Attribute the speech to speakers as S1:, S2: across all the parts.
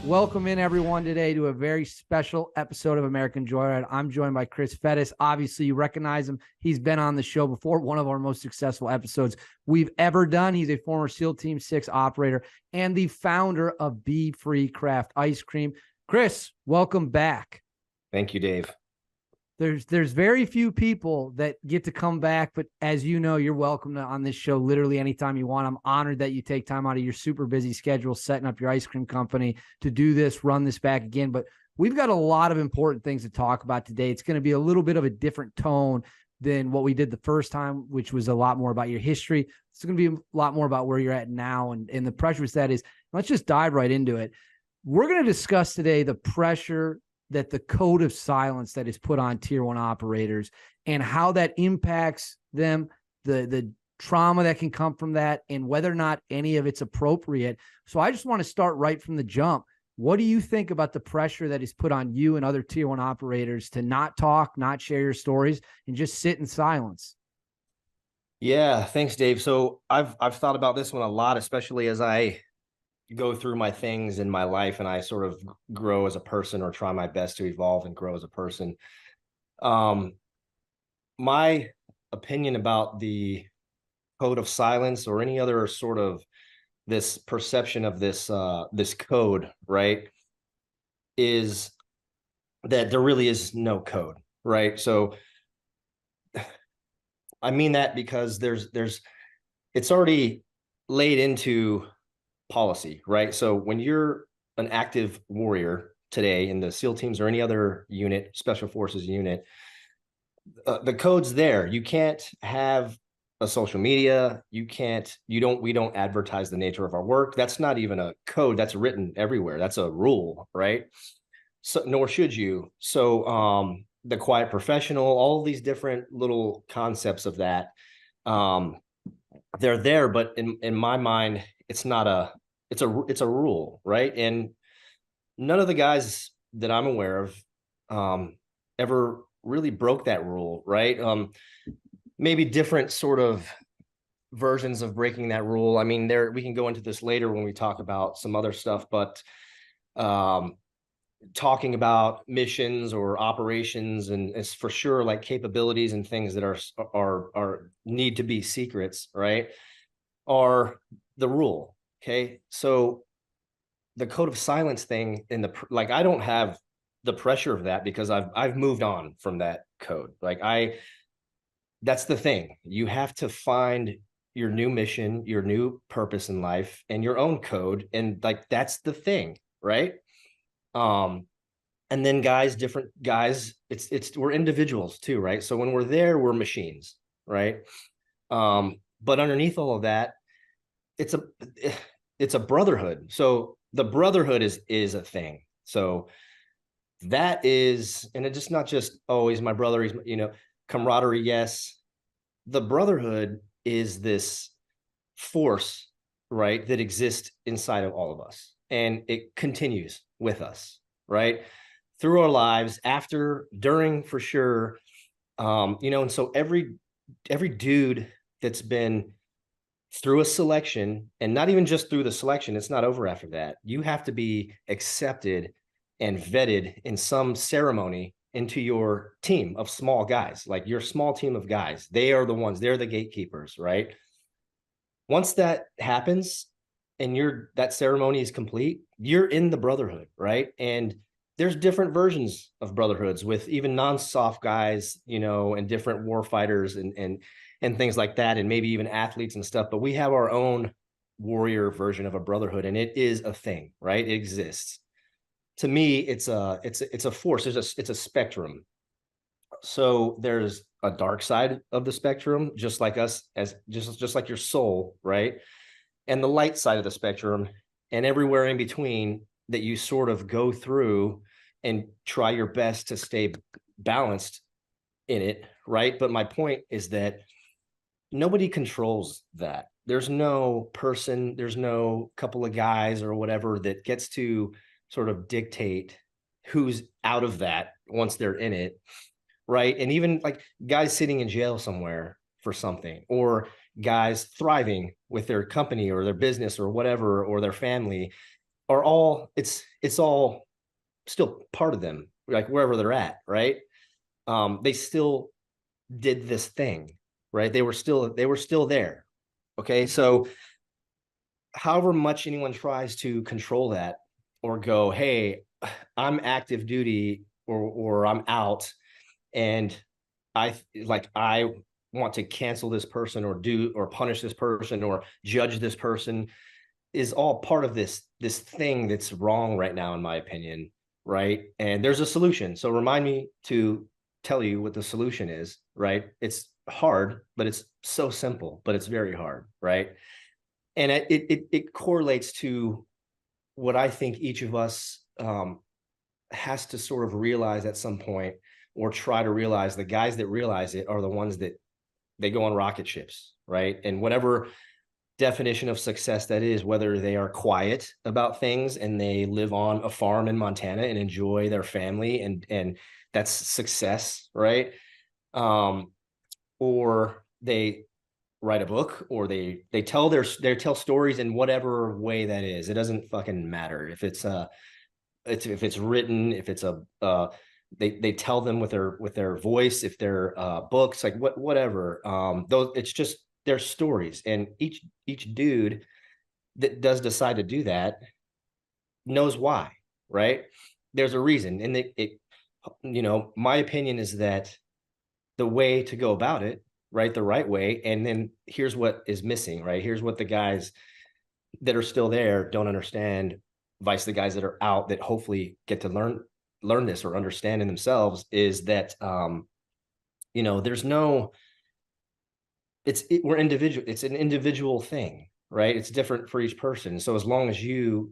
S1: Welcome in everyone today to a very special episode of American Joyride. I'm joined by Chris Fettes. Obviously, you recognize him. He's been on the show before, one of our most successful episodes we've ever done. He's a former SEAL Team 6 operator and the founder of Be Free Craft Ice Cream. Chris, welcome back.
S2: Thank you, Dave.
S1: There's very few people that get to come back, but as you know, you're welcome on this show literally anytime you want. I'm honored that you take time out of your super busy schedule, setting up your ice cream company to do this, run this back again. But we've got a lot of important things to talk about today. It's going to be a little bit of a different tone than what we did the first time, which was a lot more about your history. It's going to be a lot more about where you're at now and the pressures that is. Let's just dive right into it. We're going to discuss today the pressure that the code of silence that is put on tier one operators and how that impacts them, the trauma that can come from that, and whether or not any of it's appropriate. So I just want to start right from the jump. What do you think about the pressure that is put on you and other tier one operators to not talk, not share your stories, and just sit in silence?
S2: Yeah, thanks, Dave. So I've thought about this one a lot, especially as I go through my things in my life and I sort of grow as a person or try my best to evolve and grow as a person. My opinion about the code of silence or any other sort of this perception of this this code, right, is that there really is no code, right? So I mean that because it's already laid into policy, right? So when you're an active warrior today in the SEAL teams or any other unit, special forces unit, the code's there. You can't have a social media. We don't advertise the nature of our work. That's not even a code. That's written everywhere. That's a rule, right? So nor should you. So the quiet professional, all these different little concepts of that, they're there, but in my mind, it's a rule, right? And none of the guys that I'm aware of ever really broke that rule, right? Maybe different sort of versions of breaking that rule. I mean, we can go into this later when we talk about some other stuff, but talking about missions or operations, and it's for sure like capabilities and things that are need to be secrets, right, are the rule. Okay, so the code of silence thing I don't have the pressure of that because I've moved on from that code. That's the thing. You have to find your new mission, your new purpose in life, and your own code, and that's the thing, right? And then different guys, we're individuals too, right? So when we're there, we're machines, right? But underneath all of that, it's a brotherhood. So the brotherhood is a thing. So that is, and it's just not just, oh, he's my brother, he's, camaraderie. Yes. The brotherhood is this force, right, that exists inside of all of us, and it continues with us, right, through our lives, after, during, for sure. And so every dude that's been through a selection, and not even just through the selection, it's not over after that. You have to be accepted and vetted in some ceremony into your team of small guys, like your small team of guys. They're the gatekeepers, right? Once that happens and that ceremony is complete, you're in the brotherhood, right? And there's different versions of brotherhoods with even non-soft guys, and different war fighters and things like that, and maybe even athletes and stuff. But we have our own warrior version of a brotherhood, and it is a thing, right? It exists. To me, it's a force. It's a spectrum. So there's a dark side of the spectrum, just like us, just like your soul, right? And the light side of the spectrum, and everywhere in between that you sort of go through and try your best to stay balanced in it, right? But my point is that nobody controls that. There's no person, there's no couple of guys or whatever that gets to sort of dictate who's out of that once they're in it, right? And even like guys sitting in jail somewhere for something, or guys thriving with their company or their business or whatever, or their family, are all, it's all still part of them, like wherever they're at, right? They still did this thing, right? They were still there. Okay. So however much anyone tries to control that or go, hey, I'm active duty or I'm out and I want to cancel this person or do or punish this person or judge this person, is all part of this thing that's wrong right now, in my opinion, right? And there's a solution. So remind me to tell you what the solution is, right? It's hard, but it's so simple, but it's very hard, right? And it correlates to what I think each of us has to sort of realize at some point, or try to realize. The guys that realize it are the ones that they go on rocket ships, right? And whatever definition of success that is, whether they are quiet about things and they live on a farm in Montana and enjoy their family, and that's success, right? Or they write a book, or they tell stories in whatever way that is. It doesn't fucking matter if it's if it's written, if it's they tell them with their voice, if they're books, like whatever. Those, it's just their stories, and each dude that does decide to do that knows why, right? There's a reason, and my opinion is that the way to go about it, right, the right way, and then here's what is missing, right? Here's what the guys that are still there don't understand, vice the guys that are out that hopefully get to learn this or understand in themselves, is that there's no, we're individual. It's an individual thing, right? It's different for each person. So as long as you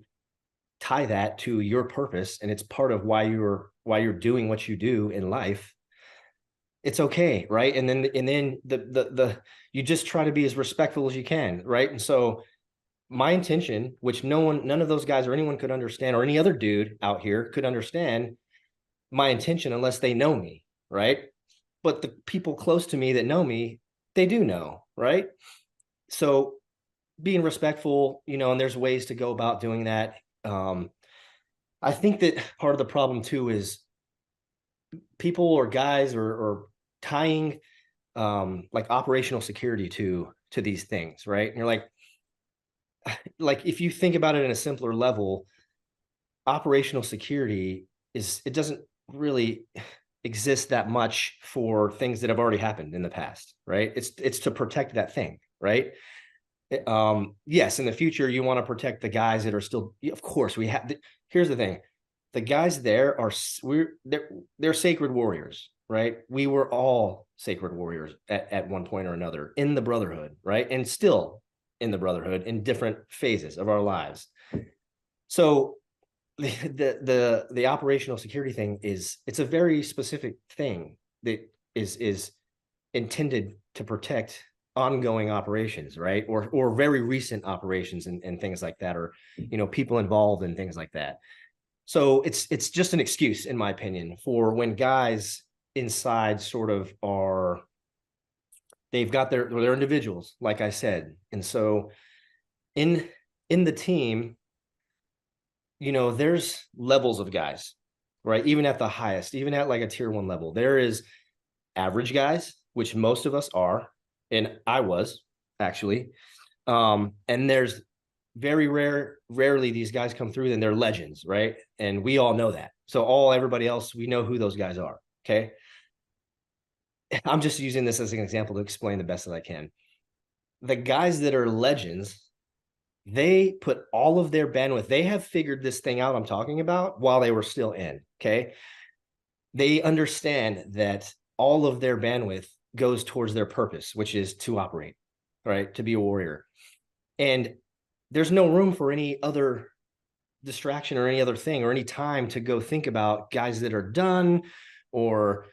S2: tie that to your purpose and it's part of why you're doing what you do in life, it's okay, right? And then the you just try to be as respectful as you can, right? And so my intention, which none of those guys or anyone could understand, or any other dude out here could understand my intention unless they know me, right? But the people close to me that know me, they do know, right? So being respectful, and there's ways to go about doing that. I think that part of the problem too is people or guys or tying like operational security to these things, right? And you're like if you think about it in a simpler level, operational security it doesn't really exist that much for things that have already happened in the past, right? It's to protect that thing, right? Yes, in the future you want to protect the guys that are still, of course we have. Here's the thing, the guys there are they're sacred warriors, right? We were all sacred warriors at one point or another in the brotherhood, right? And still in the brotherhood in different phases of our lives. So the operational security thing it's a very specific thing that is intended to protect ongoing operations, right? Or very recent operations and things like that, or people involved in things like that. So it's just an excuse, in my opinion, for when guys inside sort of they've got they're individuals, like I said. And so in the team, there's levels of guys, right? Even at the highest, even at like a tier 1 level, there is average guys, which most of us are, and I was actually. And there's rarely these guys come through, then they're legends, right? And we all know that. So everybody else, we know who those guys are. Okay. I'm just using this as an example to explain the best that I can. The guys that are legends, they put all of their bandwidth. They have figured this thing out I'm talking about while they were still in. Okay. They understand that all of their bandwidth goes towards their purpose, which is to operate, right? To be a warrior. And there's no room for any other distraction or any other thing or any time to go think about guys that are done or,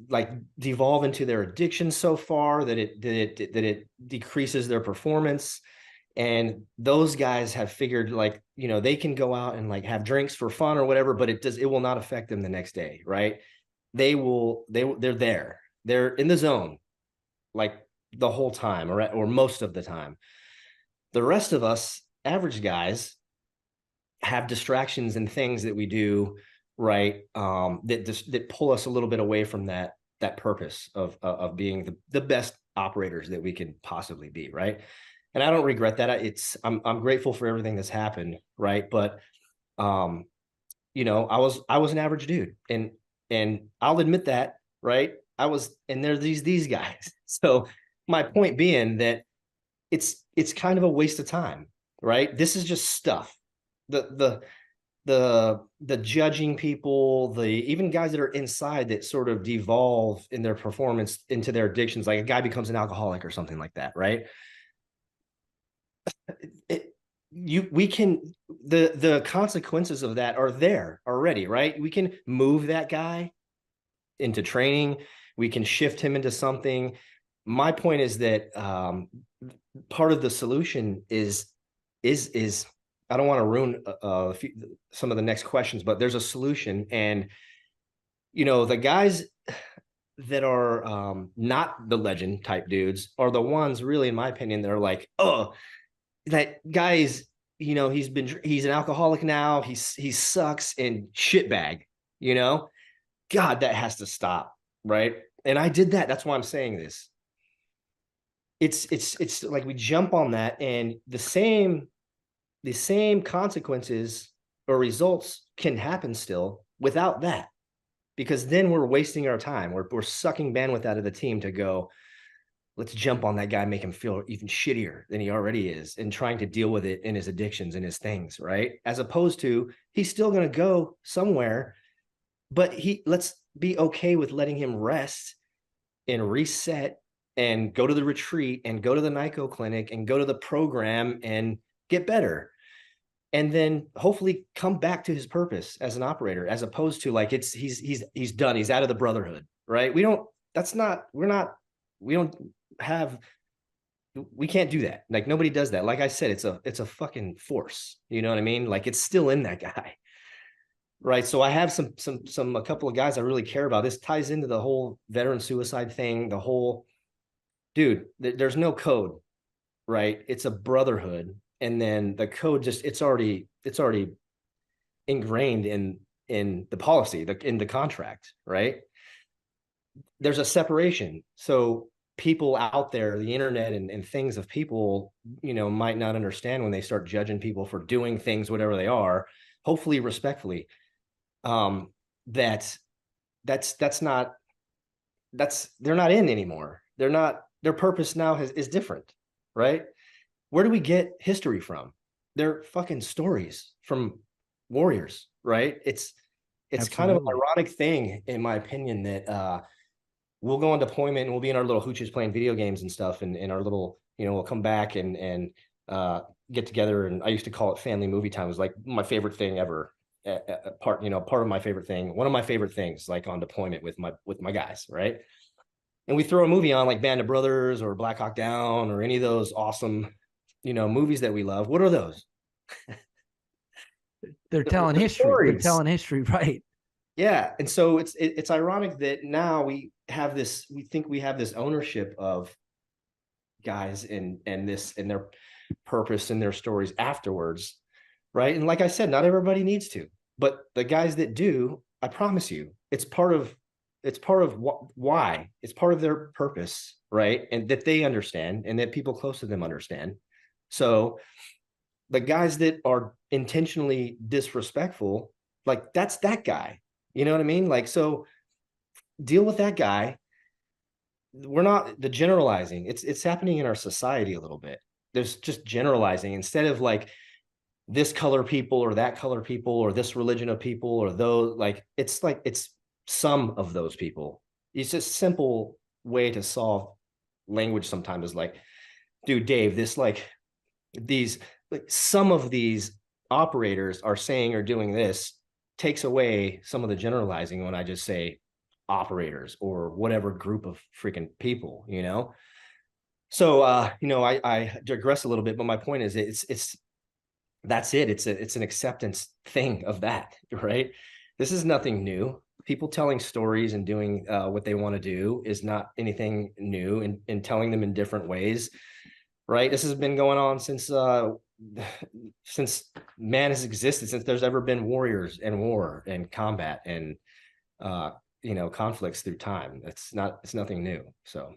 S2: like devolve into their addiction so far that it decreases their performance. And those guys have figured they can go out and like have drinks for fun or whatever, but it will not affect them the next day, right? They're there. They're in the zone like the whole time or most of the time. The rest of us, average guys have distractions and things that we do, right? That pull us a little bit away from that purpose of being the best operators that we can possibly be, right? And I don't regret that. I'm grateful for everything that's happened, right? But you know, I was an average dude, and I'll admit that, right? And there's these guys. So my point being that it's kind of a waste of time, right? This is just stuff. The judging people, the even guys that are inside that sort of devolve in their performance into their addictions, like a guy becomes an alcoholic or something like that, right? We can the consequences of that are there already, right? We can move that guy into training, we can shift him into something. My point is that part of the solution is I don't want to ruin some of the next questions, but there's a solution. And you know, the guys that are not the legend type dudes are the ones, really, in my opinion, that are like, oh, that guy's, you know, he's an alcoholic now, he sucks and shitbag, you know. God, that has to stop, right? And I did that. That's why I'm saying this. It's like we jump on that, and the same consequences or results can happen still without that, because then we're wasting our time. We're sucking bandwidth out of the team to go, let's jump on that guy, make him feel even shittier than he already is, and trying to deal with it in his addictions and his things, right? As opposed to, he's still going to go somewhere, but let's be okay with letting him rest and reset and go to the retreat and go to the NICO clinic and go to the program and get better. And then hopefully come back to his purpose as an operator, as opposed to like, he's done, he's out of the brotherhood, right? We can't do that. Like, nobody does that. Like I said, it's a fucking force. You know what I mean? Like, it's still in that guy. Right. So I have a couple of guys I really care about. This ties into the whole veteran suicide thing, the whole, dude, there's no code, right? It's a brotherhood. And then the code it's already ingrained in the policy, in the contract, right? There's a separation. So people out there, the internet and things of people, you know, might not understand when they start judging people for doing things, whatever they are, hopefully respectfully. That's not, they're not in anymore. Their purpose now is different, right? Where do we get history from? They're fucking stories from warriors, right? It's Absolutely. Kind of an ironic thing, in my opinion, that we'll go on deployment and we'll be in our little hooches playing video games and stuff, and our little, you know, we'll come back and get together. And I used to call it family movie time. It was like my favorite thing ever. Part of my favorite thing, one of my favorite things, like on deployment with my guys, right? And we throw a movie on, like Band of Brothers or Black Hawk Down or any of those awesome, you know, movies that we love. What are those?
S1: They're telling history. Stories. They're telling history, right?
S2: Yeah. And so it's ironic that now we think we have this ownership of guys and their purpose and their stories afterwards. Right. And like I said, not everybody needs to, but the guys that do, I promise you, it's part of why. It's part of their purpose, right? And that they understand, and that people close to them understand. So the guys that are intentionally disrespectful, like, that's that guy. You know what I mean? Like, so deal with that guy. We're not the generalizing. It's happening in our society a little bit. There's just generalizing instead of like, this color people or that color people or this religion of people or those, like it's some of those people. It's a simple way to solve language sometimes, is like, dude, Dave, some of these operators are saying or doing this takes away some of the generalizing when I just say operators or whatever group of freaking people, you know? So, you know, I digress a little bit, but my point is that's it. It's an acceptance thing of that, right? This is nothing new. People telling stories and doing what they want to do is not anything new, and telling them in different ways. right? This has been going on since man has existed, since there's ever been warriors and war and combat and conflicts through time. It's nothing new. So